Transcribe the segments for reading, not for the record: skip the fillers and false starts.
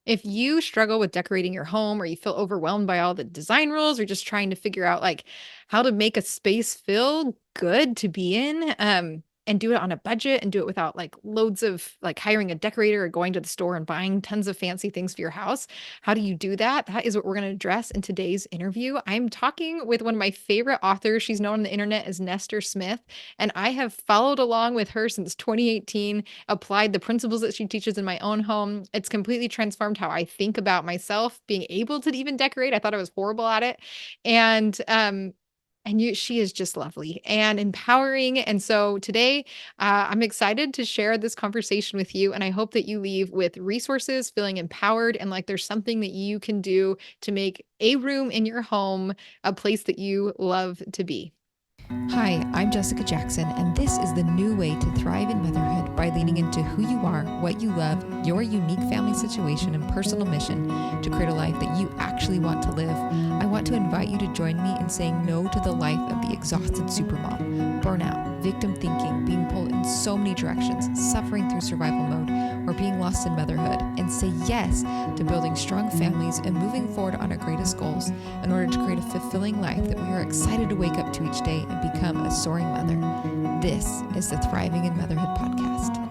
If you struggle with decorating your home or you feel overwhelmed by all the design rules or just trying to figure out like how to make a space feel good to be in, and do it on a budget and do it without like loads of like hiring a decorator or going to the store and buying tons of fancy things for your house. How do you do that? That is what we're going to address in today's interview. I'm talking with one of my favorite authors. She's known on the internet as Nestor Smith, and I have followed along with her since 2018, applied the principles that she teaches in my own home. It's completely transformed how I think about myself being able to even decorate. I thought I was horrible at it. And she is just lovely and empowering. And so today, I'm excited to share this conversation with you. And I hope that you leave with resources, feeling empowered, and like there's something that you can do to make a room in your home a place that you love to be. Hi, I'm Jessica Jackson, and this is the new way to thrive in motherhood by leaning into who you are, what you love, your unique family situation, and personal mission to create a life that you actually want to live. I want to invite you to join me in saying no to the life of the exhausted supermom, burnout, victim thinking, being pulled in so many directions, suffering through survival mode, or being lost in motherhood, and say yes to building strong families and moving forward on our greatest goals in order to create a fulfilling life that we are excited to wake up to each day and become a soaring mother. This is the Thriving in Motherhood podcast.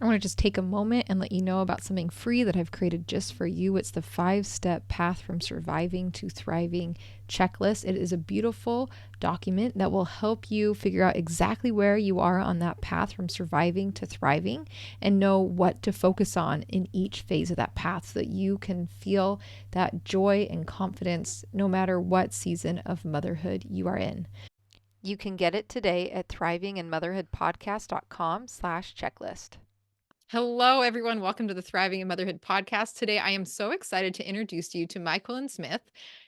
I want to just take a moment and let you know about something free that I've created just for you. It's the 5-step path from surviving to thriving checklist. It is a beautiful document that will help you figure out exactly where you are on that path from surviving to thriving and know what to focus on in each phase of that path so that you can feel that joy and confidence no matter what season of motherhood you are in. You can get it today at thrivinginmotherhoodpodcast.com/checklist. Hello, everyone. Welcome to the Thriving in Motherhood podcast. Today, I am so excited to introduce you to Myquillyn Smith.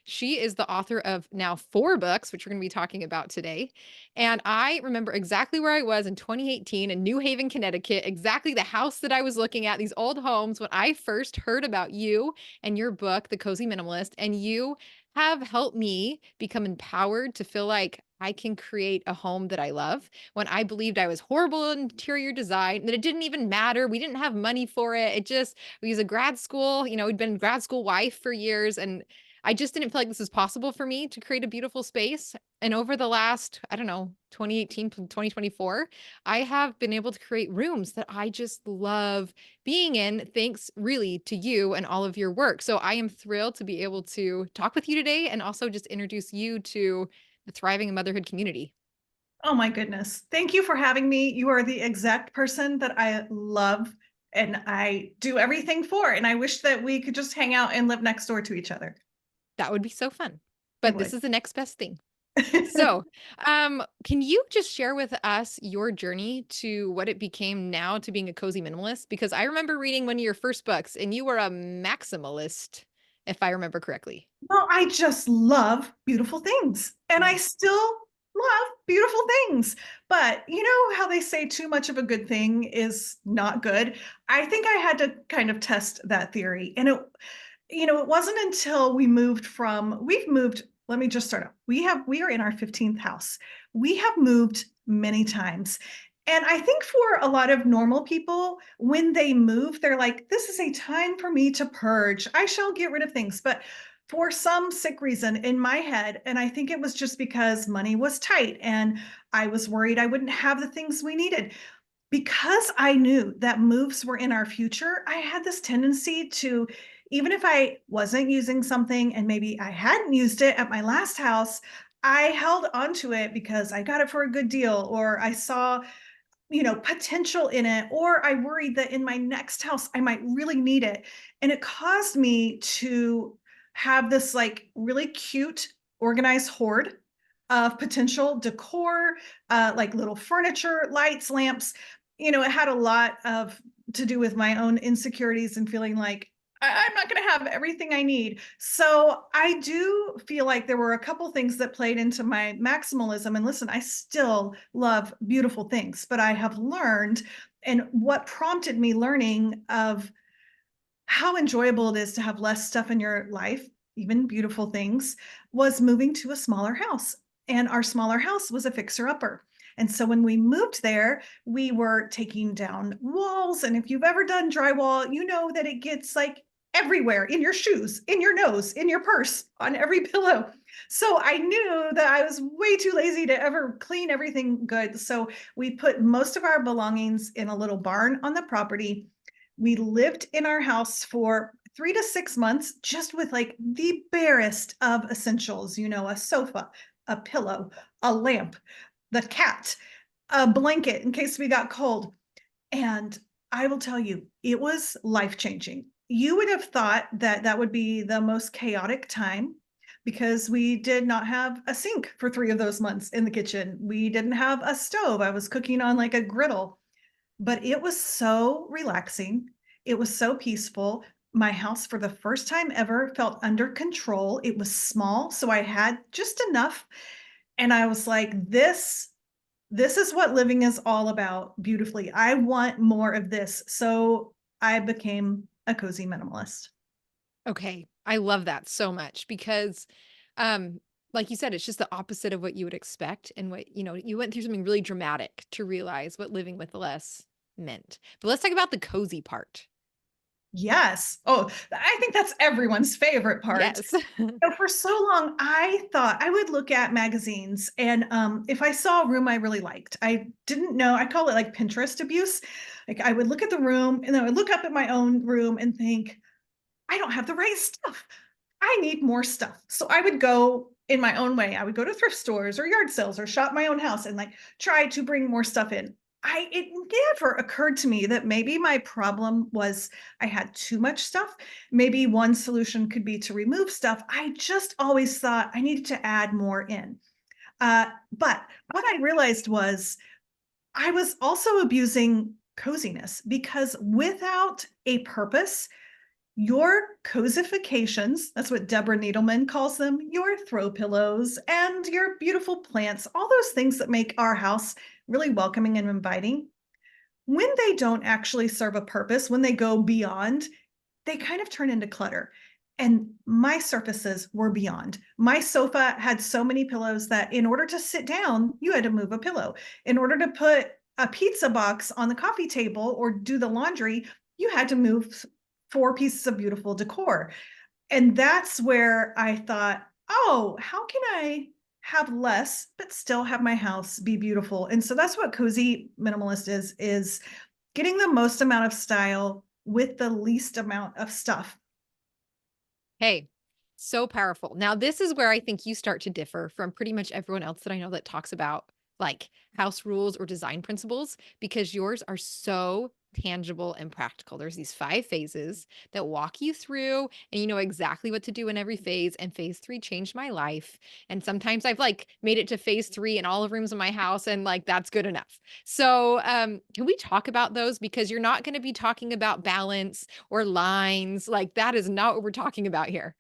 She is the author of now 4 books, which we're going to be talking about today. And I remember exactly where I was in 2018 in New Haven, Connecticut, exactly the house that I was looking at, these old homes, when I first heard about you and your book, The Cozy Minimalist. And you have helped me become empowered to feel like I can create a home that I love when I believed I was horrible at interior design, that it didn't even matter. We didn't have money for it. We was a grad school, we'd been grad school wife for years. And I just didn't feel like this was possible for me to create a beautiful space. And over the last, I don't know, 2018 to 2024, I have been able to create rooms that I just love being in, thanks really to you and all of your work. So I am thrilled to be able to talk with you today and also just introduce you to the Thriving in Motherhood community. Oh my goodness. Thank you for having me. You are the exact person that I love and I do everything for. And I wish that we could just hang out and live next door to each other. That would be so fun. It But this would. is the next best thing. So, can you just share with us your journey to what it became now to being a cozy minimalist? Because I remember reading one of your first books and you were a maximalist, if I remember correctly. Well, I just love beautiful things and I still love beautiful things. But you know how they say too much of a good thing is not good? I think I had to kind of test that theory. And it wasn't until we've moved, let me just start out. We are in our 15th house. We have moved many times. And I think for a lot of normal people, when they move, they're like, this is a time for me to purge. I shall get rid of things. But for some sick reason in my head, and I think it was just because money was tight and I was worried I wouldn't have the things we needed. Because I knew that moves were in our future, I had this tendency to, even if I wasn't using something and maybe I hadn't used it at my last house, I held onto it because I got it for a good deal or I saw, potential in it, or I worried that in my next house I might really need it. And it caused me to have this like really cute organized hoard of potential decor, like little furniture, lights, lamps. It had a lot of to do with my own insecurities and feeling like I'm not going to have everything I need. So I do feel like there were a couple things that played into my maximalism. And listen, I still love beautiful things, but I have learned, and what prompted me learning of how enjoyable it is to have less stuff in your life, even beautiful things, was moving to a smaller house. And our smaller house was a fixer upper. And so when we moved there, we were taking down walls. And if you've ever done drywall, you know that it gets like everywhere in your shoes, in your nose, in your purse, on every pillow. So I knew that I was way too lazy to ever clean everything good. So we put most of our belongings in a little barn on the property. We lived in our house for 3 to 6 months, just with like the barest of essentials, a sofa, a pillow, a lamp, the cat, a blanket in case we got cold. And I will tell you, it was life changing. You would have thought that that would be the most chaotic time because we did not have a sink for 3 of those months in the kitchen. We didn't have a stove. I was cooking on like a griddle, but it was so relaxing. It was so peaceful. My house, for the first time ever, felt under control. It was small, so I had just enough. And I was like, this is what living is all about beautifully. I want more of this. So I became a cozy minimalist. Okay. I love that so much because, um, like you said, it's just the opposite of what you would expect and what, you went through something really dramatic to realize what living with less meant. But let's talk about the cozy part. Yes. Oh, I think that's everyone's favorite part. Yes. For so long, I thought I would look at magazines, and if I saw a room I really liked, I didn't know. I call it like Pinterest abuse. Like I would look at the room, and then I would look up at my own room and think, I don't have the right stuff. I need more stuff. So I would go in my own way. I would go to thrift stores or yard sales or shop my own house and like try to bring more stuff in. It never occurred to me that maybe my problem was I had too much stuff. Maybe one solution could be to remove stuff. I just always thought I needed to add more in. But what I realized was I was also abusing coziness because without a purpose, your cozifications, that's what Deborah Needleman calls them, your throw pillows and your beautiful plants, all those things that make our house really welcoming and inviting, when they don't actually serve a purpose, when they go beyond, they kind of turn into clutter. And my surfaces were beyond. My sofa had so many pillows that in order to sit down, you had to move a pillow. In order to put a pizza box on the coffee table or do the laundry, you had to move 4 pieces of beautiful decor. And that's where I thought, oh, how can I have less but still have my house be beautiful? And so that's what cozy minimalist is getting the most amount of style with the least amount of stuff. Hey, so powerful. Now, this is where I think you start to differ from pretty much everyone else that I know that talks about like house rules or design principles because yours are so tangible and practical. There's these 5 phases that walk you through, and you know exactly what to do in every phase. And phase 3 changed my life. And sometimes I've like made it to phase 3 in all the rooms in my house, and like that's good enough. So, can we talk about those? Because you're not going to be talking about balance or lines. Like that is not what we're talking about here.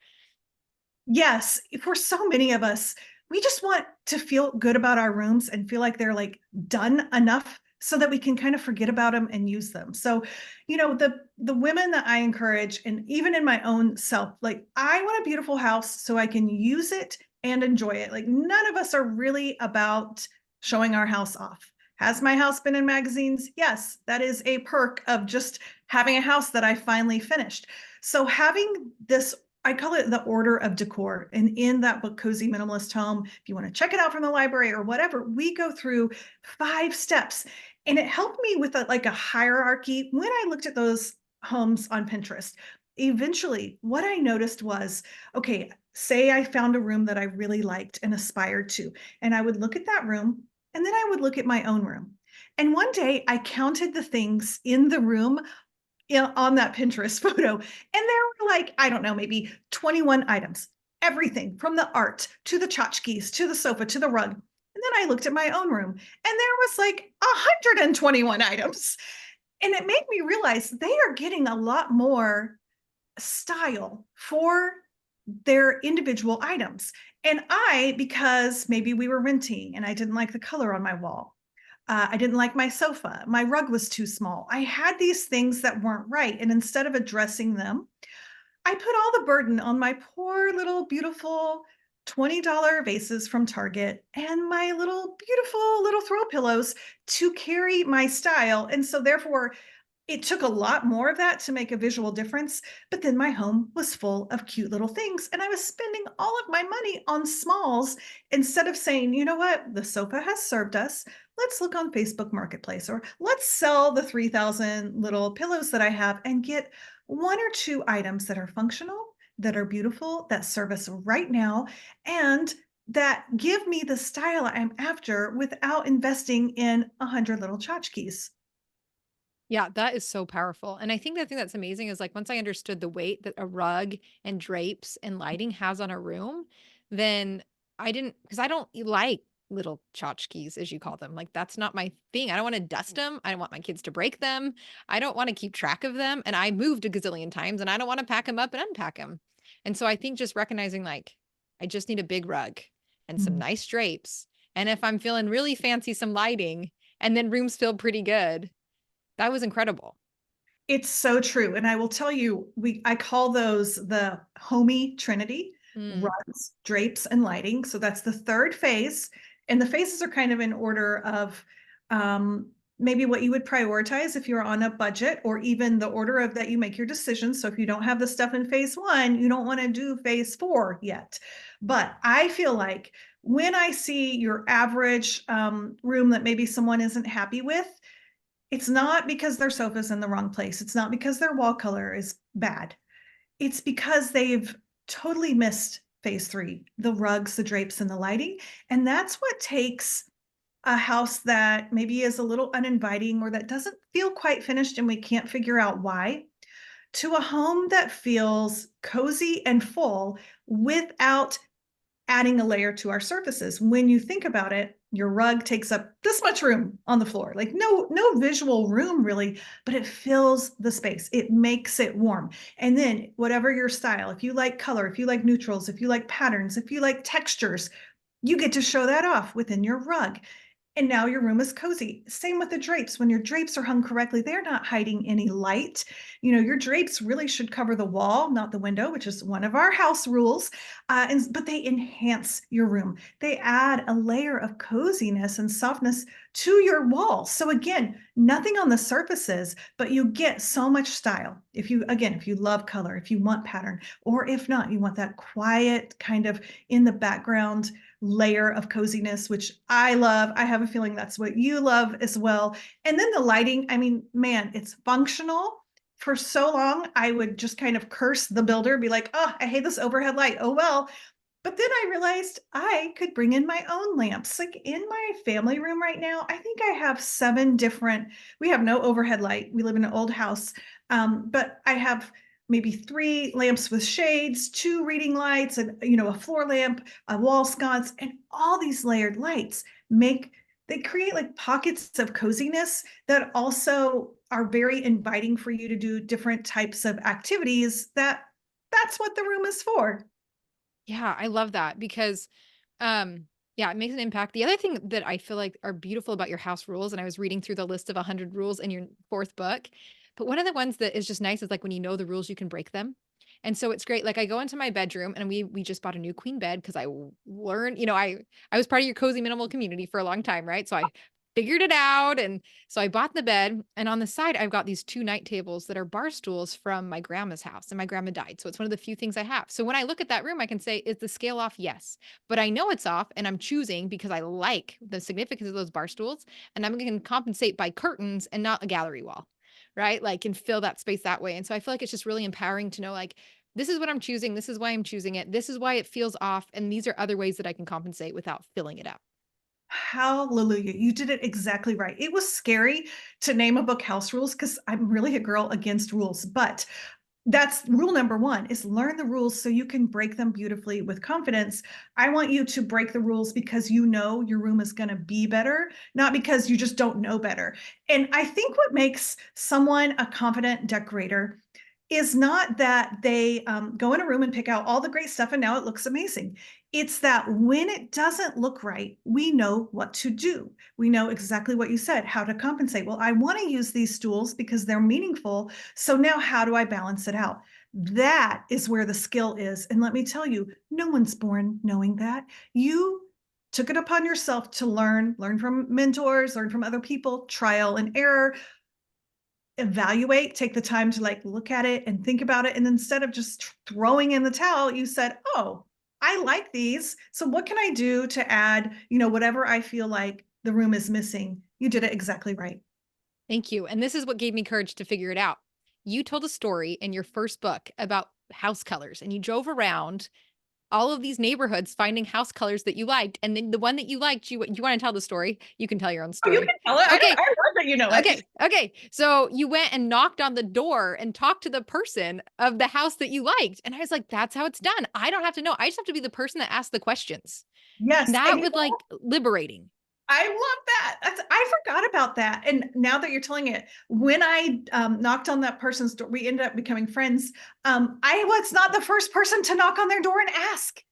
Yes, for so many of us, we just want to feel good about our rooms and feel like they're like done enough so that we can kind of forget about them and use them. So, the women that I encourage and even in my own self, like I want a beautiful house so I can use it and enjoy it. Like none of us are really about showing our house off. Has my house been in magazines? Yes, that is a perk of just having a house that I finally finished. So having this, I call it the order of decor. And in that book, Cozy Minimalist Home, if you want to check it out from the library or whatever, we go through 5 steps. And it helped me with like a hierarchy when I looked at those homes on Pinterest. Eventually, what I noticed was, okay, say I found a room that I really liked and aspired to, and I would look at that room and then I would look at my own room. And one day I counted the things in the room on that Pinterest photo. And there were like, I don't know, maybe 21 items, everything from the art to the tchotchkes to the sofa to the rug. And then I looked at my own room and there was like 121 items. And it made me realize they are getting a lot more style for their individual items. And because maybe we were renting and I didn't like the color on my wall, I didn't like my sofa. My rug was too small. I had these things that weren't right. And instead of addressing them, I put all the burden on my poor little beautiful $20 vases from Target and my little beautiful little throw pillows to carry my style. And so therefore it took a lot more of that to make a visual difference, but then my home was full of cute little things, and I was spending all of my money on smalls instead of saying, "You know what? The sofa has served us. Let's look on Facebook Marketplace, or let's sell the 3,000 little pillows that I have and get 1 or 2 items that are functional, that are beautiful, that serve us right now, and that give me the style I'm after without investing in 100 little tchotchkes." Yeah, that is so powerful. And I think the thing that's amazing is like once I understood the weight that a rug and drapes and lighting has on a room, then I didn't because I don't like little tchotchkes, as you call them. Like that's not my thing. I don't want to dust them. I don't want my kids to break them. I don't want to keep track of them. And I moved a gazillion times and I don't want to pack them up and unpack them. And so I think just recognizing like I just need a big rug and some Mm. nice drapes. And if I'm feeling really fancy, some lighting, and then rooms feel pretty good, that was incredible. It's so true, and I will tell you, I call those the homey trinity: Mm. rugs, drapes, and lighting. So that's the 3rd phase, and the phases are kind of in order of, maybe what you would prioritize if you're on a budget, or even the order of that you make your decisions. So if you don't have the stuff in phase 1, you don't wanna do phase 4 yet. But I feel like when I see your average, room that maybe someone isn't happy with, it's not because their sofa's in the wrong place. It's not because their wall color is bad. It's because they've totally missed phase 3, the rugs, the drapes, and the lighting. And that's what takes a house that maybe is a little uninviting or that doesn't feel quite finished and we can't figure out why, to a home that feels cozy and full without adding a layer to our surfaces. When you think about it, your rug takes up this much room on the floor. Like no visual room really, but it fills the space. It makes it warm. And then whatever your style, if you like color, if you like neutrals, if you like patterns, if you like textures, you get to show that off within your rug. And now your room is cozy. Same with the drapes. When your drapes are hung correctly, they're not hiding any light. You know, your drapes really should cover the wall, not the window, which is one of our house rules. But they enhance your room. They add a layer of coziness and softness to your walls. So again, nothing on the surfaces, but you get so much style. If you love color, if you want pattern, or if not, you want that quiet kind of in the background layer of coziness, which I love. I have a feeling that's what you love as well. And then the lighting, I mean, man, it's functional. For so long, I would just kind of curse the builder, be like, oh, I hate this overhead light. Oh, well. But then I realized I could bring in my own lamps. Like in my family room right now, I think I have 7 different, we have no overhead light. We live in an old house. But I have maybe 3 lamps with shades, 2 reading lights, and a floor lamp, a wall sconce, and all these layered lights they create like pockets of coziness that also are very inviting for you to do different types of activities that's what the room is for. Yeah, I love that because, yeah, it makes an impact. The other thing that I feel like are beautiful about your house rules, and I was reading through the list of 100 rules in your 4th book, but one of the ones that is just nice is like when you know the rules, you can break them. And so it's great. Like I go into my bedroom and we just bought a new queen bed because learned, I was part of your cozy minimal community for a long time, right? So I figured it out. And so I bought the bed. And on the side, I've got these 2 night tables that are bar stools from my grandma's house. And my grandma died. So it's one of the few things I have. So when I look at that room, I can say, is the scale off? Yes. But I know it's off and I'm choosing because I like the significance of those bar stools. And I'm going to compensate by curtains and not a gallery wall. Right. Like, and fill that space that way. And so I feel like it's just really empowering to know, like, this is what I'm choosing. This is why I'm choosing it. This is why it feels off. And these are other ways that I can compensate without filling it up. Hallelujah. You did it exactly right. It was scary to name a book House Rules because I'm really a girl against rules, but that's rule number 1 is learn the rules so you can break them beautifully with confidence. I want you to break the rules because you know your room is going to be better, not because you just don't know better. And I think what makes someone a confident decorator is not that they go in a room and pick out all the great stuff and now it looks amazing. It's that when it doesn't look right, we know what to do. We know exactly what you said, how to compensate. Well, I want to use these stools because they're meaningful. So now how do I balance it out? That is where the skill is. And let me tell you, no one's born knowing that. You took it upon yourself to learn from mentors, learn from other people, trial and error, evaluate, take the time to like look at it and think about it. And instead of just throwing in the towel, you said, oh, I like these. So what can I do to add, whatever I feel like the room is missing? You did it exactly right. Thank you. And this is what gave me courage to figure it out. You told a story in your first book about house colors, and you drove around all of these neighborhoods finding house colors that you liked, and then the one that you liked, you wanna tell the story? You can tell your own Oh, you story. can tell it. Okay, I love that you know it. okay. So you went and knocked on the door and talked to the person of the house that you liked, and I was like, "That's how it's done. I don't have to know. I just have to be the person that asks the questions." And Yes. that was, like, liberating. I love that. I forgot about that. And now that you're telling it, when I knocked on that person's door, we ended up becoming friends. I was not the first person to knock on their door and ask.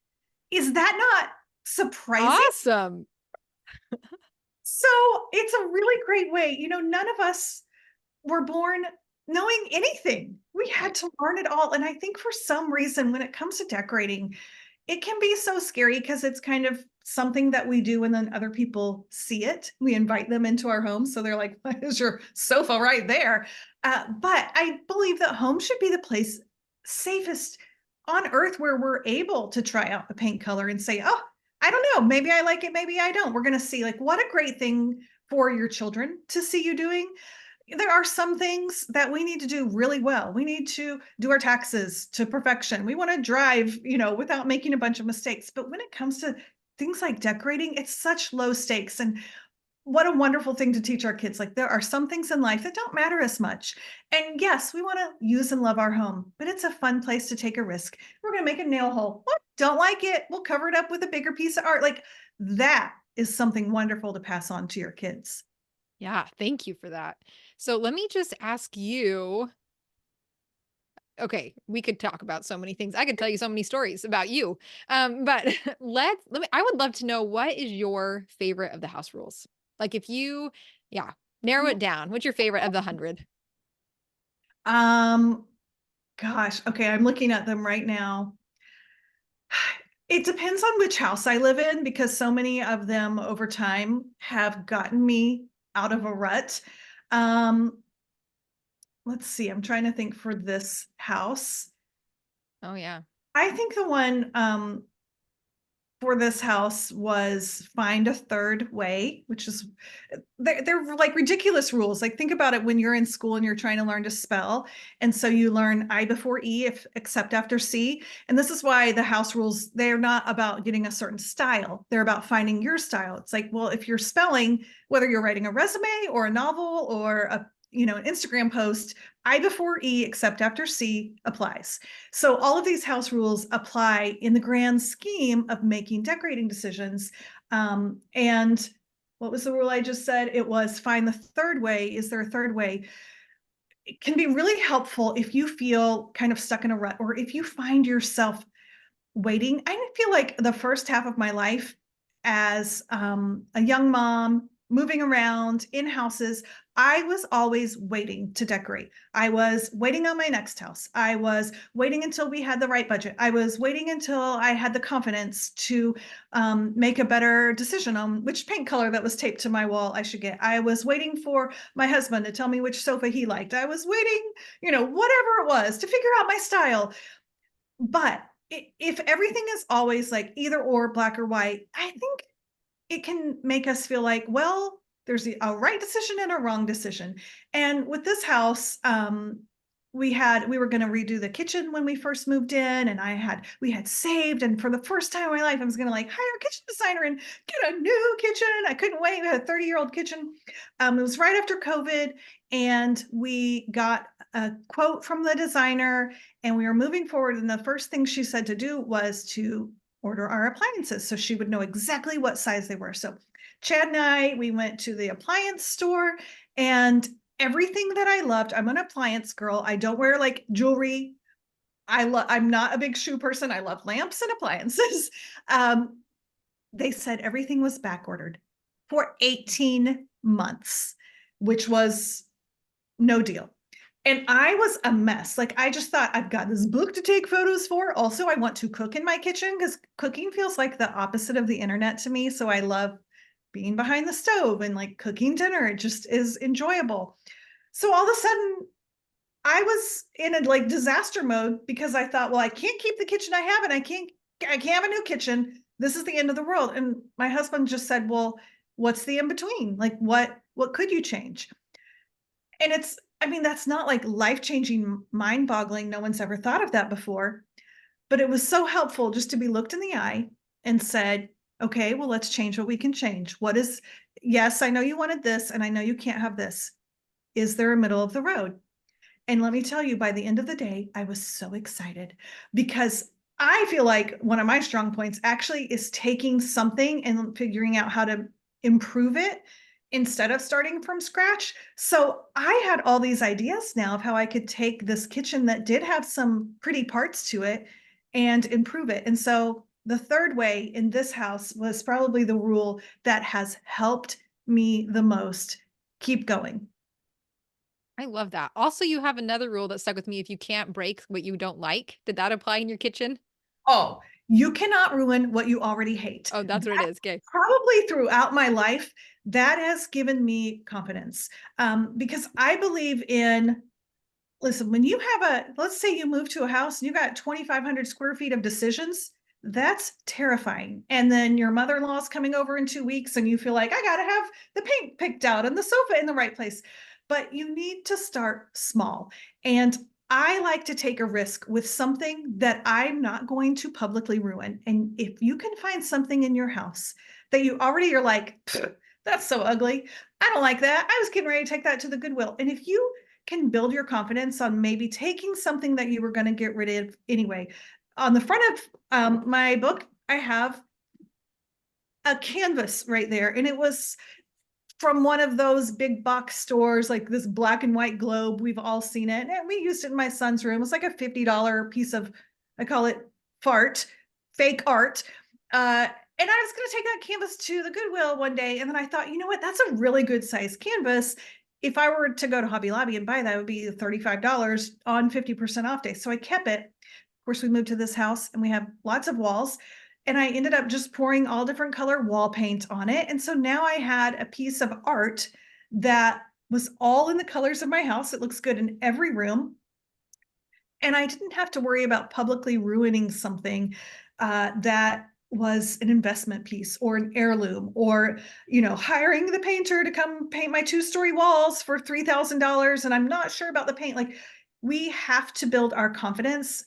Is that not surprising? Awesome. So it's a really great way. None of us were born knowing anything. We Right. had to learn it all. And I think for some reason, when it comes to decorating, it can be so scary because it's kind of something that we do and then other people see it. We invite them into our home. So they're like, why is your sofa right there? But I believe that home should be the place safest on earth where we're able to try out the paint color and say, oh, I don't know, maybe I like it, maybe I don't. We're going to see like what a great thing for your children to see you doing. There are some things that we need to do really well. We need to do our taxes to perfection. We want to drive, without making a bunch of mistakes. But when it comes to things like decorating, it's such low stakes. And what a wonderful thing to teach our kids. Like there are some things in life that don't matter as much. And yes, we want to use and love our home, but it's a fun place to take a risk. We're going to make a nail hole. What? Don't like it? We'll cover it up with a bigger piece of art. Like that is something wonderful to pass on to your kids. Yeah, thank you for that. So let me just ask you, okay, we could talk about so many things. I could tell you so many stories about you. But let me I would love to know, what is your favorite of the house rules? Like if you, yeah, narrow it down. What's your favorite of the 100? Um, Gosh, okay, I'm looking at them right now. It depends on which house I live in because so many of them over time have gotten me out of a rut. Um, let's see, I'm trying to think for this house. Oh yeah. I think the one for this house was find a third way, which is they're like ridiculous rules. Like think about it when you're in school and you're trying to learn to spell. And so you learn I before E if except after C. And this is why the house rules, they're not about getting a certain style. They're about finding your style. It's like, well, if you're spelling, whether you're writing a resume or a novel or an Instagram post, I before E except after C applies. So all of these house rules apply in the grand scheme of making decorating decisions. And what was the rule I just said? It was find the third way. Is there a third way? It can be really helpful if you feel kind of stuck in a rut or if you find yourself waiting. I feel like the first half of my life as a young mom, moving around in houses, I was always waiting to decorate. I was waiting on my next house. I was waiting until we had the right budget. I was waiting until I had the confidence to make a better decision on which paint color that was taped to my wall I should get. I was waiting for my husband to tell me which sofa he liked. I was waiting, whatever it was to figure out my style. But if everything is always like either or, black or white, I think it can make us feel like, well, there's a right decision and a wrong decision. And with this house, we were going to redo the kitchen when we first moved in, and we had saved, and for the first time in my life, I was going to like hire a kitchen designer and get a new kitchen. I couldn't wait. We had a 30-year-old kitchen. It was right after COVID, and we got a quote from the designer, and we were moving forward. And the first thing she said to do was to order our appliances so she would know exactly what size they were. So Chad and I, we went to the appliance store, and everything that I loved. I'm an appliance girl. I don't wear like jewelry. I'm not a big shoe person. I love lamps and appliances. Um, they said everything was back ordered for 18 months, which was no deal. And I was a mess. Like, I just thought, I've got this book to take photos for. Also, I want to cook in my kitchen because cooking feels like the opposite of the internet to me. So I love being behind the stove and like cooking dinner. It just is enjoyable. So all of a sudden, I was in a like disaster mode because I thought, well, I can't keep the kitchen I have, and I can't have a new kitchen. This is the end of the world. And my husband just said, well, what's the in between? Like, what could you change? And I mean, that's not like life-changing, mind-boggling. No one's ever thought of that before. But it was so helpful just to be looked in the eye and said, okay, well, let's change what we can change. Yes, I know you wanted this, and I know you can't have this. Is there a middle of the road? And let me tell you, by the end of the day, I was so excited because I feel like one of my strong points actually is taking something and figuring out how to improve it instead of starting from scratch. So I had all these ideas now of how I could take this kitchen that did have some pretty parts to it and improve it. And so the third way in this house was probably the rule that has helped me the most keep going. I love that. Also, you have another rule that stuck with me. If you can't break what you don't like, did that apply in your kitchen? Oh, you cannot ruin what you already hate. Oh, that's what it That is. Okay. probably throughout my life, that has given me confidence, because I believe in listen, when you have let's say you move to a house and you got 2,500 square feet of decisions, that's terrifying. And then your mother-in-law's coming over in 2 weeks and you feel like, I got to have the paint picked out and the sofa in the right place. But you need to start small. And I like to take a risk with something that I'm not going to publicly ruin. And if you can find something in your house that you already are like, that's so ugly. I don't like that. I was getting ready to take that to the Goodwill. And if you can build your confidence on maybe taking something that you were going to get rid of anyway. On the front of my book, I have a canvas right there, and it was from one of those big box stores, like this black and white globe. We've all seen it, and we used it in my son's room. It's like a $50 piece of, I call it fart, fake art. And I was going to take that canvas to the Goodwill one day, and then I thought, you know what? That's a really good size canvas. If I were to go to Hobby Lobby and buy that, it would be $35 on 50% off day. So I kept it. Of course, we moved to this house and we have lots of walls. And I ended up just pouring all different color wall paint on it. And so now I had a piece of art that was all in the colors of my house. It looks good in every room. And I didn't have to worry about publicly ruining something that was an investment piece or an heirloom, or hiring the painter to come paint my 2-story walls for $3,000 and I'm not sure about the paint. Like, we have to build our confidence,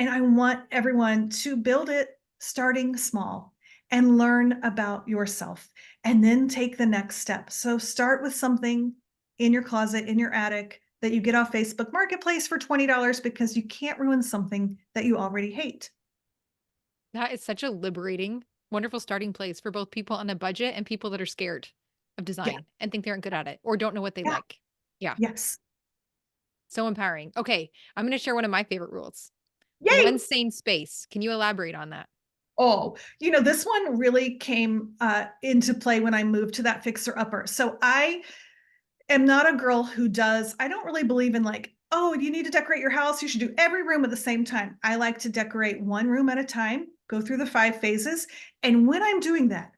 and I want everyone to build it starting small and learn about yourself and then take the next step. So start with something in your closet, in your attic, that you get off Facebook Marketplace for $20, because you can't ruin something that you already hate. That is such a liberating, wonderful starting place for both people on a budget and people that are scared of Yeah, design and think they aren't good at it or don't know what they yeah, like. Yeah. yes. So empowering. Okay. I'm going to share one of my favorite rules. Yay! One sane space. Can you elaborate on that? Oh, this one really came into play when I moved to that fixer upper. So I am not a girl I don't really believe in like, oh, you need to decorate your house, you should do every room at the same time. I like to decorate one room at a time, go through the 5 phases. And when I'm doing that,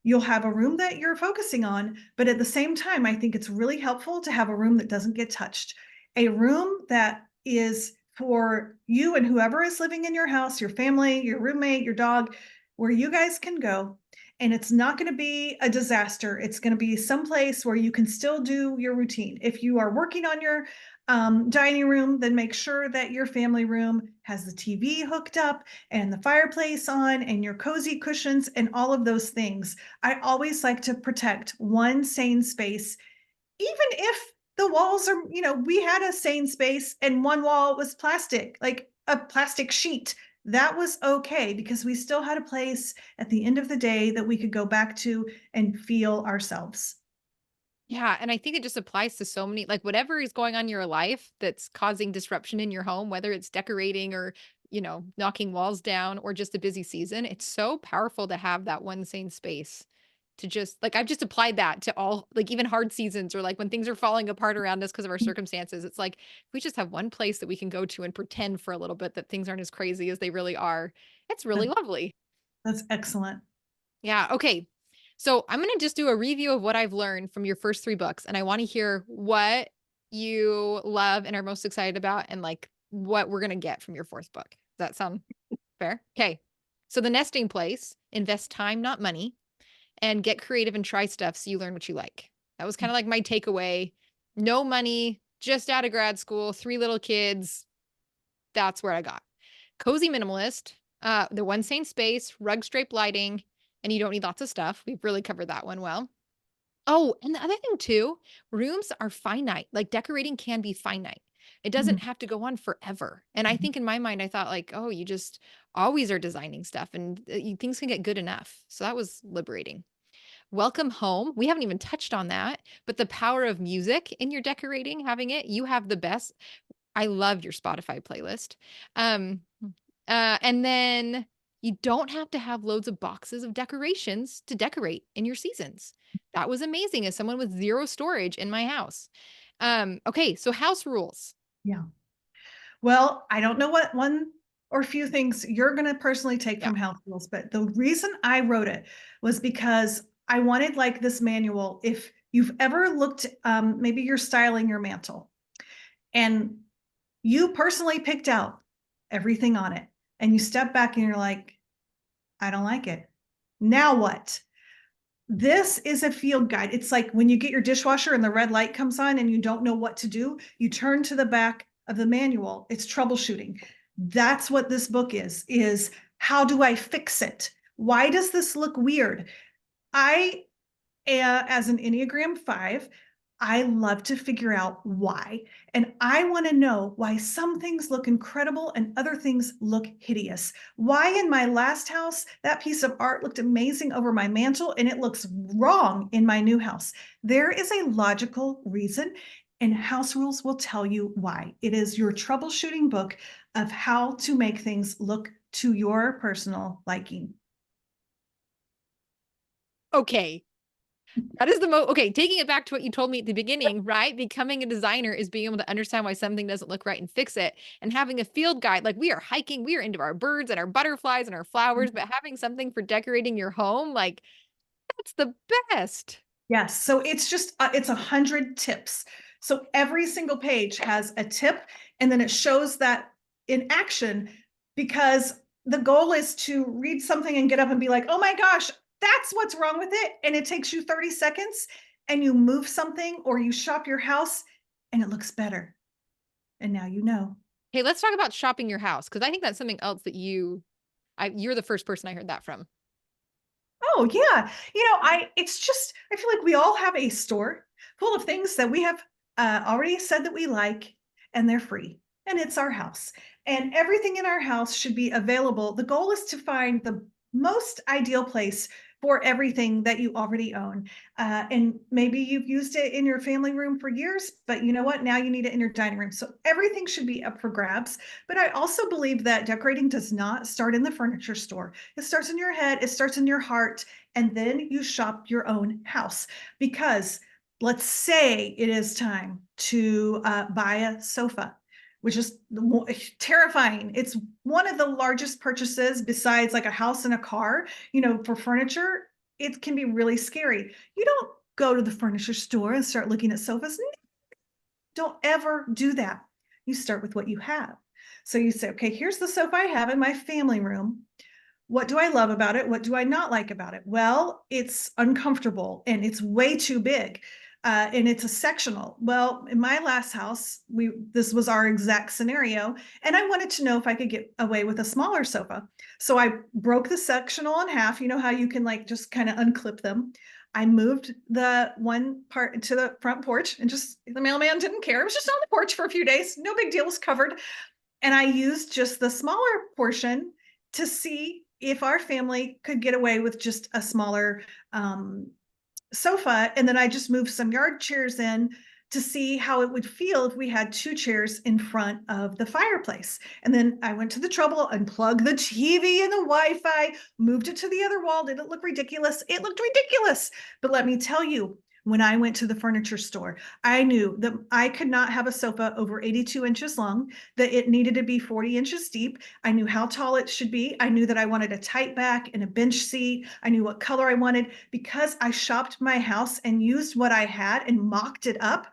you'll have a room that you're focusing on, but at the same time, I think it's really helpful to have a room that doesn't get touched, a room that is for you and whoever is living in your house, your family, your roommate, your dog, where you guys can go. And it's not going to be a disaster. It's going to be someplace where you can still do your routine. If you are working on your dining room, then make sure that your family room has the TV hooked up and the fireplace on and your cozy cushions and all of those things. I always like to protect one sane space, even if the walls are, we had a sane space and one wall was plastic, like a plastic sheet. That was okay because we still had a place at the end of the day that we could go back to and feel ourselves. Yeah, and I think it just applies to so many like, whatever is going on in your life that's causing disruption in your home, whether it's decorating or, knocking walls down or just a busy season, it's so powerful to have that one sane space to just like, I've just applied that to all like, even hard seasons or, like, when things are falling apart around us because of our circumstances, it's like, if we just have one place that we can go to and pretend for a little bit that things aren't as crazy as they really are, it's really That- lovely. That's excellent. Yeah, okay. So I'm gonna just do a review of what I've learned from your first 3 books, and I wanna hear what you love and are most excited about and, like, what we're gonna get from your 4th book. Does that sound fair? Okay. So The Nesting Place, invest time, not money, and get creative and try stuff so you learn what you like. That was kinda like my takeaway. No money, just out of grad school, 3 little kids, that's where I got. Cozy Minimalist, the one sane space, rug drape lighting, and you don't need lots of stuff. We've really covered that one well. Oh, and the other thing too, rooms are finite. Like decorating can be finite. It doesn't Mhm. have to go on forever. And I Mhm. think in my mind, I thought like, oh, you just always are designing stuff and things can get good enough. So that was liberating. Welcome home. We haven't even touched on that, but the power of music in your decorating, having it, you have the best. I love your Spotify playlist. Um, and then you don't have to have loads of boxes of decorations to decorate in your seasons. That was amazing as someone with 0 storage in my house. Okay, so house rules. Yeah. Well, I don't know what one or few things you're going to personally take Yeah. from House Rules, but the reason I wrote it was because I wanted like this manual. If you've ever looked, maybe you're styling your mantle and you personally picked out everything on it and you step back and you're like, I don't like it. Now what? This is a field guide. It's like when you get your dishwasher and the red light comes on and you don't know what to do, you turn to the back of the manual. It's troubleshooting. That's what this book is how do I fix it? Why does this look weird? I as an Enneagram 5, I love to figure out why. And I want to know why some things look incredible and other things look hideous. Why in my last house, that piece of art looked amazing over my mantle and it looks wrong in my new house. There is a logical reason, and House Rules will tell you why. It is your troubleshooting book of how to make things look to your personal liking. Okay. That is the okay, taking it back to what you told me at the beginning, right? Becoming a designer is being able to understand why something doesn't look right and fix it. And having a field guide, like we are hiking, we are into our birds and our butterflies and our flowers, but having something for decorating your home, like that's the best. Yes, so it's just it's 100 tips. So every single page has a tip, and then it shows that in action because the goal is to read something and get up and be like, "Oh my gosh, that's what's wrong with it." And it takes you 30 seconds and you move something or you shop your house and it looks better. And now you know. Hey, let's talk about shopping your house because I think that's something else that you're the first person I heard that from. Oh, yeah. I it's just I feel like we all have a store full of things that we have already said that we like and they're free. And it's our house. And everything in our house should be available. The goal is to find the most ideal place for everything that you already own. And maybe you've used it in your family room for years, but you know what? Now you need it in your dining room. So everything should be up for grabs. But I also believe that decorating does not start in the furniture store. It starts in your head, it starts in your heart, and then you shop your own house. Because let's say it is time to buy a sofa, which is terrifying. It's one of the largest purchases besides like a house and a car, for furniture. It can be really scary. You don't go to the furniture store and start looking at sofas. Don't ever do that. You start with what you have. So you say, okay, here's the sofa I have in my family room. What do I love about it? What do I not like about it? Well, it's uncomfortable and it's way too big. And it's a sectional. Well, in my last house, this was our exact scenario, and I wanted to know if I could get away with a smaller sofa. So I broke the sectional in half. You know how you can like just kind of unclip them. I moved the one part to the front porch, and just the mailman didn't care. It was just on the porch for a few days. No big deal, it was covered. And I used just the smaller portion to see if our family could get away with just a smaller sofa, and then I just moved some yard chairs in to see how it would feel if we had 2 chairs in front of the fireplace. And then I went to the trouble, unplugged the TV and the Wi-Fi, moved it to the other wall. Did it look ridiculous? It looked ridiculous. But let me tell you, when I went to the furniture store, I knew that I could not have a sofa over 82 inches long, that it needed to be 40 inches deep. I knew how tall it should be. I knew that I wanted a tight back and a bench seat. I knew what color I wanted because I shopped my house and used what I had and mocked it up.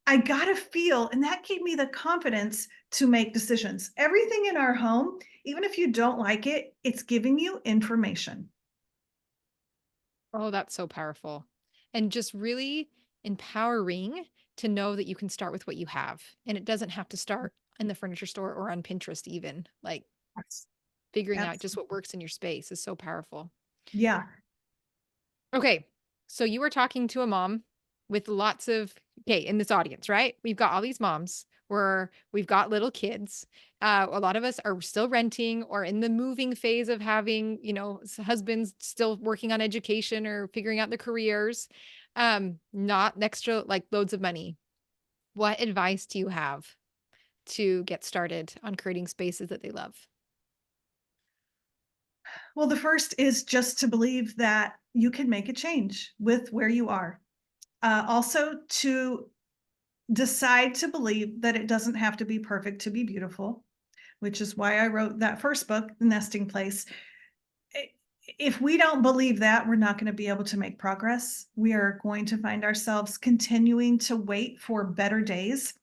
I got a feel, and that gave me the confidence to make decisions. Everything in our home, even if you don't like it, it's giving you information. Oh, that's so powerful. And just really empowering to know that you can start with what you have. And it doesn't have to start in the furniture store or on Pinterest, even. Like Yes. figuring out just Absolutely. what works in your space is so powerful. Yeah. Okay. So you were talking to a mom with lots of, okay, in this audience, right? We've got all these moms where we've got little kids. A lot of us are still renting or in the moving phase of having, husbands still working on education or figuring out their careers, not extra like loads of money. What advice do you have to get started on creating spaces that they love? Well, the first is just to believe that you can make a change with where you are. Also, to decide to believe that it doesn't have to be perfect to be beautiful, which is why I wrote that first book, The Nesting Place. I- If we don't believe that, we're not going to be able to make progress. We are going to find ourselves continuing to wait for better days,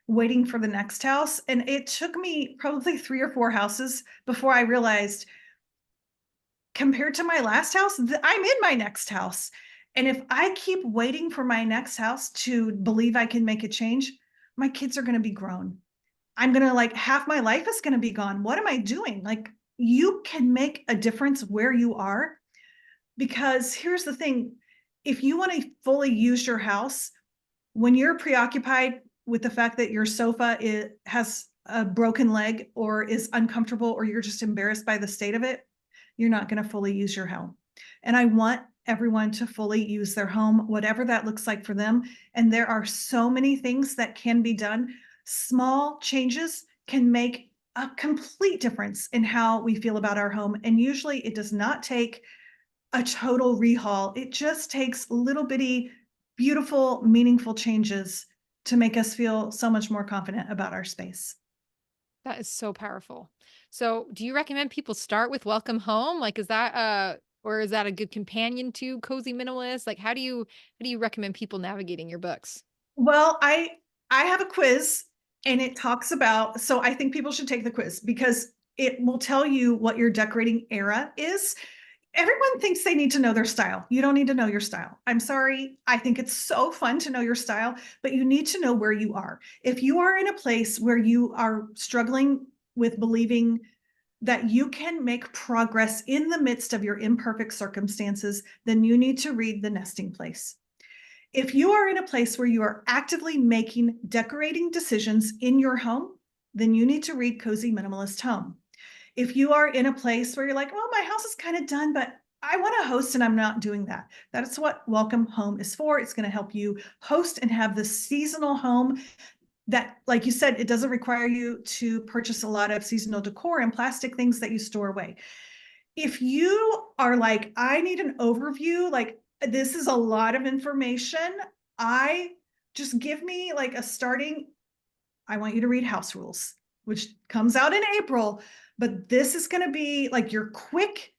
waiting for the next house. And it took me probably 3 or 4 houses before I realized, compared to my last house, I'm in my next house. And if I keep waiting for my next house to believe I can make a change, my kids are going to be grown. I'm going to, like, half my life is going to be gone. What am I doing? Like, you can make a difference where you are, because here's the thing. If you want to fully use your house, when you're preoccupied with the fact that your sofa has a broken leg or is uncomfortable, or you're just embarrassed by the state of it, you're not going to fully use your home. And I want everyone to fully use their home, whatever that looks like for them. And there are so many things that can be done. Small changes can make a complete difference in how we feel about our home. And usually it does not take a total rehaul. It just takes little bitty, beautiful, meaningful changes to make us feel so much more confident about our space. That is so powerful. So, do you recommend people start with Welcome Home? Like, is that or is that a good companion to Cozy Minimalist? Like, how do you recommend people navigating your books? Well, I have a quiz, and it talks about, so I think people should take the quiz because it will tell you what your decorating era is. Everyone thinks they need to know their style. You don't need to know your style. I'm sorry. I think it's so fun to know your style, but you need to know where you are. If you are in a place where you are struggling with believing that you can make progress in the midst of your imperfect circumstances, then you need to read The Nesting Place. If you are in a place where you are actively making decorating decisions in your home, then you need to read Cozy Minimalist Home. If you are in a place where you're like, well, my house is kind of done, but I want to host and I'm not doing that. That's what Welcome Home is for. It's going to help you host and have this seasonal home that, like you said, it doesn't require you to purchase a lot of seasonal decor and plastic things that you store away. If you are like, I need an overview, like, this is a lot of information, I just give me like a starting. I want you to read House Rules, which comes out in April, but this is going to be like your quick.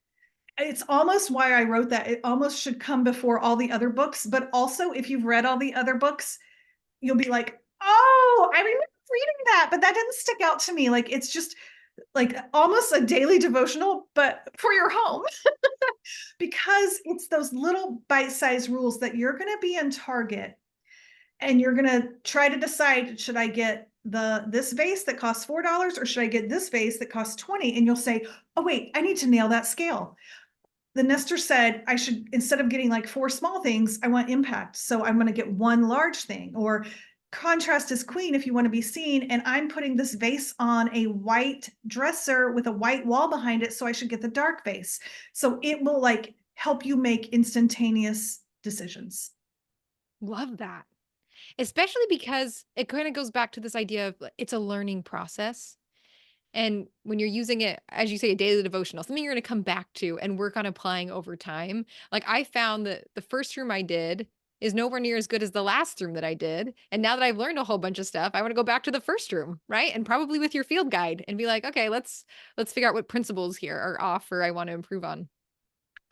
It's almost why I wrote that. It almost should come before all the other books, but also if you've read all the other books, you'll be like, oh, I remember reading that, but that didn't stick out to me. Like, it's just like almost a daily devotional, but for your home, because it's those little bite-sized rules that you're going to be in Target and you're going to try to decide, should I get this vase that costs $4 or should I get this vase that costs 20? And you'll say, oh wait, I need to nail that scale. The nester said I should, instead of getting like 4 small things, I want impact. So I'm going to get 1 large thing. Or contrast is queen if you want to be seen. And I'm putting this vase on a white dresser with a white wall behind it. So I should get the dark vase. So it will like help you make instantaneous decisions. Love that. Especially because it kind of goes back to this idea of it's a learning process. And when you're using it, as you say, a daily devotional, something you're going to come back to and work on applying over time. Like I found that the first room I did is nowhere near as good as the last room that I did. And now that I've learned a whole bunch of stuff, I want to go back to the first room, right? And probably with your field guide and be like, okay, let's figure out what principles here are off or I want to improve on.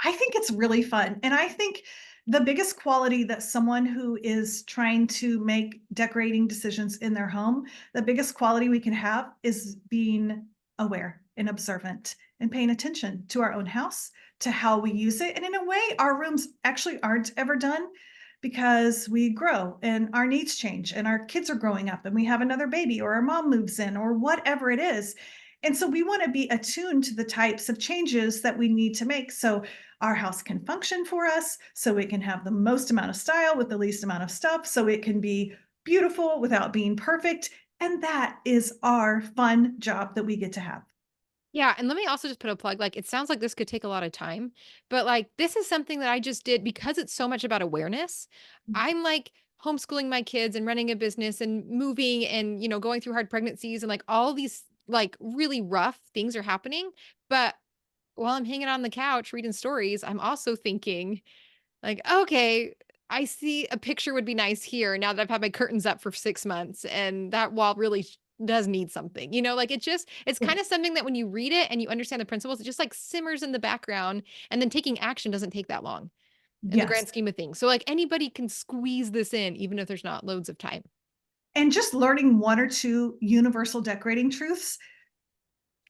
I think it's really fun. And I think the biggest quality that someone who is trying to make decorating decisions in their home, the biggest quality we can have is being aware and observant and paying attention to our own house, to how we use it. And in a way, our rooms actually aren't ever done because we grow and our needs change and our kids are growing up and we have another baby or our mom moves in or whatever it is. And so we want to be attuned to the types of changes that we need to make. So our house can function for us, so it can have the most amount of style with the least amount of stuff, so it can be beautiful without being perfect. And that is our fun job that we get to have. Yeah, and let me also just put a plug, like, it sounds like this could take a lot of time, but, like, this is something that I just did because it's so much about awareness. I'm, like, homeschooling my kids and running a business and moving and, going through hard pregnancies and, like, all these, like, really rough things are happening, but while I'm hanging on the couch reading stories, I'm also thinking, like, "Okay, I see a picture would be nice here now that I've had my curtains up for 6 months, and that wall really does need something." Like, it's Yeah. kinda something that when you read it and you understand the principles, it just, like, simmers in the background, and then taking action doesn't take that long in the Yes. grand scheme of things. So, like, anybody can squeeze this in even if there's not loads of time. And just learning one or two universal decorating truths,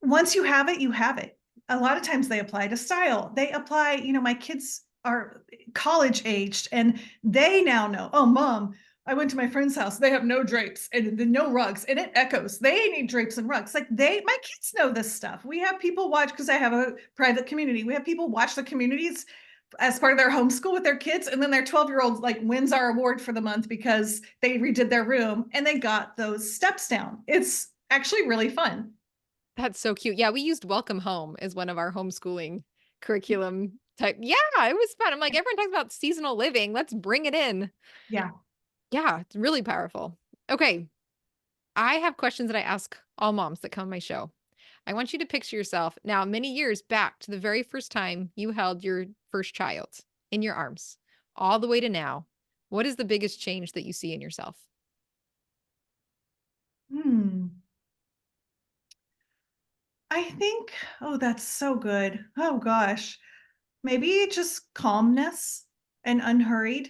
once you have it, you have it. A lot of times they apply to style. They apply, my kids are college aged and they now know, oh, mom, I went to my friend's house. They have no drapes and then no rugs, and it echoes. They need drapes and rugs. Like my kids know this stuff. We have people watch because I have a private community. We have people watch the communities as part of their homeschool with their kids, and then their 12-year-old like wins our award for the month because they redid their room and they got those steps down. It's actually really fun. That's so cute. Yeah, we used Welcome Home as one of our homeschooling curriculum type. Yeah, it was fun. I'm like, everyone talks about seasonal living. Let's bring it in. Yeah. Yeah, it's really powerful. Okay, I have questions that I ask all moms that come on my show. I want you to picture yourself now many years back to the very first time you held your first child in your arms, all the way to now. What is the biggest change that you see in yourself? Hmm. I think, oh, that's so good. Oh gosh. Maybe just calmness and unhurried.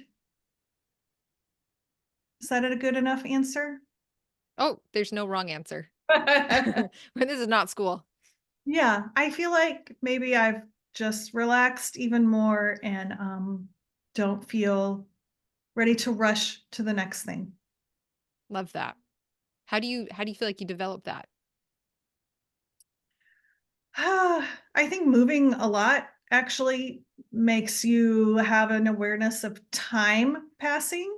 Is that a good enough answer? Oh, there's no wrong answer. But this is not school. Yeah, I feel like maybe I've just relaxed even more and don't feel ready to rush to the next thing. Love that. How do you feel like you developed that? I think moving a lot actually makes you have an awareness of time passing.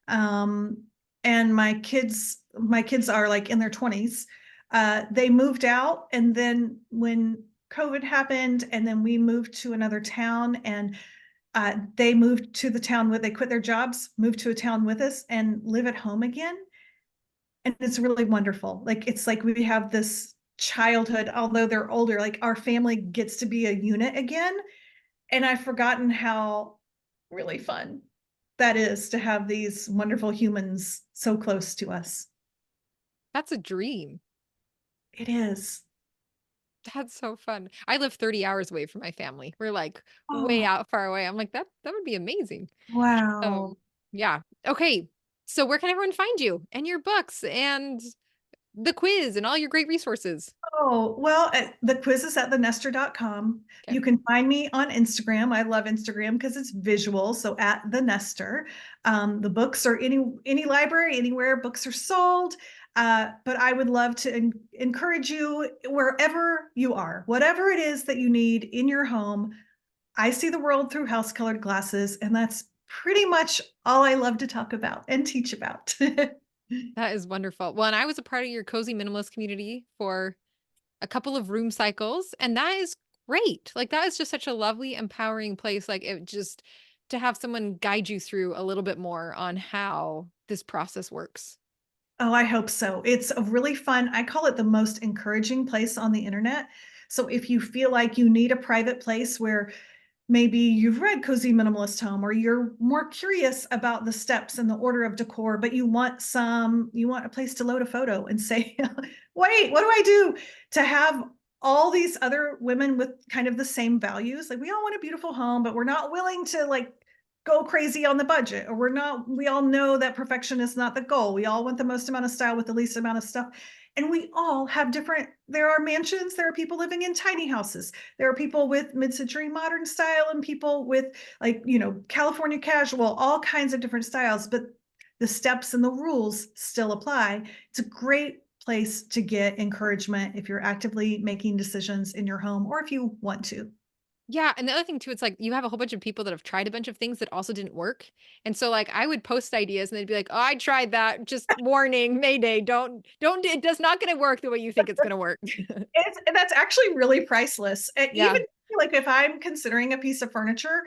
Um, and my kids are like in their 20s. They moved out, and then when COVID happened, and then we moved to another town, and they moved to the town where they quit their jobs, moved to a town with us, and live at home again. And it's really wonderful. Like it's like we have this childhood, although they're older, like our family gets to be a unit again. And I've forgotten how really fun that is to have these wonderful humans so close to us. That's a dream. It is. That's so fun. I live 30 hours away from my family. We're like way Oh, out far away. I'm like, that would be amazing. wow. Yeah. Okay. So where can everyone find you and your books and the quiz and all your great resources? Oh, well, the quiz is at thenester.com. Okay. You can find me on Instagram. I love Instagram because it's visual. So at the Nester, the books are any library, anywhere books are sold. But I would love to encourage you wherever you are, whatever it is that you need in your home. I see the world through house colored glasses, and that's pretty much all I love to talk about and teach about. That is wonderful. Well, and I was a part of your cozy minimalist community for a couple of room cycles, and that is great. Like that is just such a lovely, empowering place. Like it just to have someone guide you through a little bit more on how this process works. Oh, I hope so. It's a really fun, I call it the most encouraging place on the internet. So if you feel like you need a private place where maybe you've read Cozy Minimalist Home, or you're more curious about the steps and the order of decor, but you want a place to load a photo and say, wait, what do I do to have all these other women with kind of the same values? Like, we all want a beautiful home, but we're not willing to like go crazy on the budget, or we all know that perfection is not the goal. We all want the most amount of style with the least amount of stuff. And we all have there are mansions, there are people living in tiny houses. There are people with mid-century modern style and people with like, California casual, all kinds of different styles, but the steps and the rules still apply. It's a great place to get encouragement if you're actively making decisions in your home or if you want to. Yeah, and the other thing too, it's like you have a whole bunch of people that have tried a bunch of things that also didn't work. And so like I would post ideas and they'd be like, "Oh, I tried that. Just warning, mayday. Don't it does not going to work the way you think it's going to work." That's actually really priceless. And Yeah. even like if I'm considering a piece of furniture,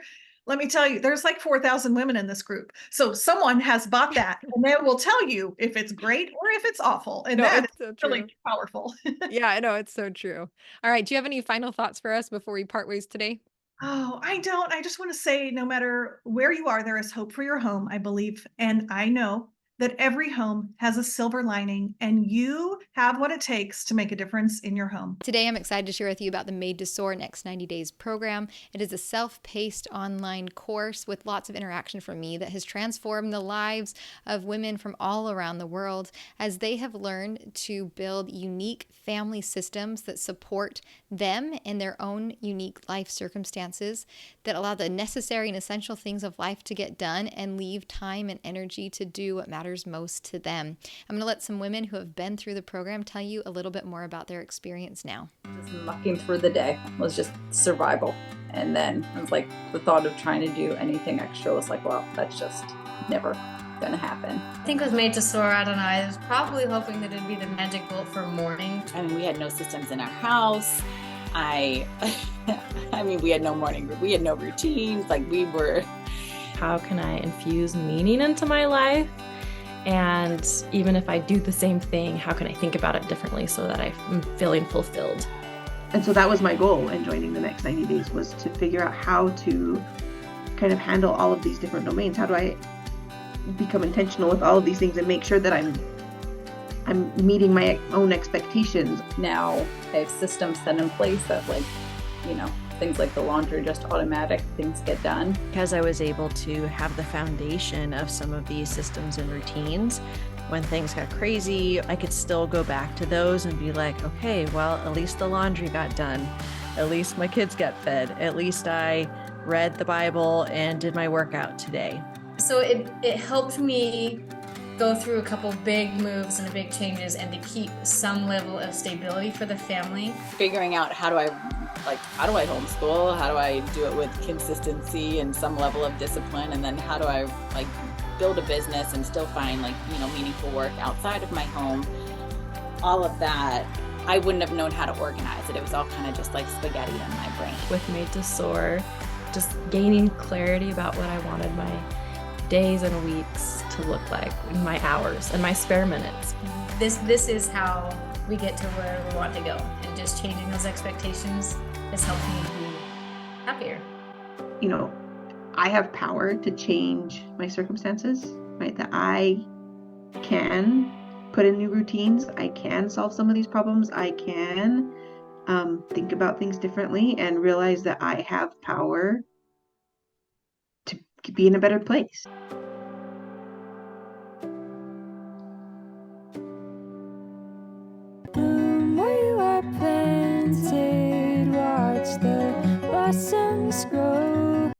let me tell you, there's like 4,000 women in this group. So someone has bought that and they will tell you if it's great or if it's awful. And No, that is it's so really true. powerful. Yeah, I know, it's so true. All right, do you have any final thoughts for us before we part ways today? Oh, I don't. I just want to say no matter where you are, there is hope for your home, I believe. And I know that every home has a silver lining, and you have what it takes to make a difference in your home. Today, I'm excited to share with you about the Made to Soar Next 90 Days program. It is a self paced online course with lots of interaction from me that has transformed the lives of women from all around the world as they have learned to build unique family systems that support them in their own unique life circumstances, that allow the necessary and essential things of life to get done and leave time and energy to do what matters most to them. I'm going to let some women who have been through the program tell you a little bit more about their experience now. Just mucking through the day was just survival. And then I was like, the thought of trying to do anything extra was like, well, that's just never gonna happen. I think with Made to Soar, I don't know, I was probably hoping that it'd be the magic bullet for morning. I mean, we had no systems in our house. I mean, we had no we had no routines. Like how can I infuse meaning into my life? And even if I do the same thing, how can I think about it differently so that I'm feeling fulfilled? And so that was my goal in joining the Next 90 Days, was to figure out how to kind of handle all of these different domains. How do I become intentional with all of these things and make sure that I'm meeting my own expectations? Now I have systems set in place that, like, things like the laundry, just automatic, things get done. Because I was able to have the foundation of some of these systems and routines, when things got crazy, I could still go back to those and be like, okay, well, at least the laundry got done. At least my kids got fed. At least I read the Bible and did my workout today. So it helped me go through a couple big moves and big changes and to keep some level of stability for the family. figuring out how do I homeschool? How do I do it with consistency and some level of discipline? And then how do I build a business and still find meaningful work outside of my home? All of that, I wouldn't have known how to organize it. It was all kind of just like spaghetti in my brain. With Made to Soar, just gaining clarity about what I wanted my days and weeks to look like, my hours and my spare minutes. This is how we get to where we want to go, and just changing those expectations has helped me be happier. I have power to change my circumstances, right? That I can put in new routines. I can solve some of these problems. I can think about things differently and realize that I have power to be in a better place. Where you are planted, watch the blossoms grow.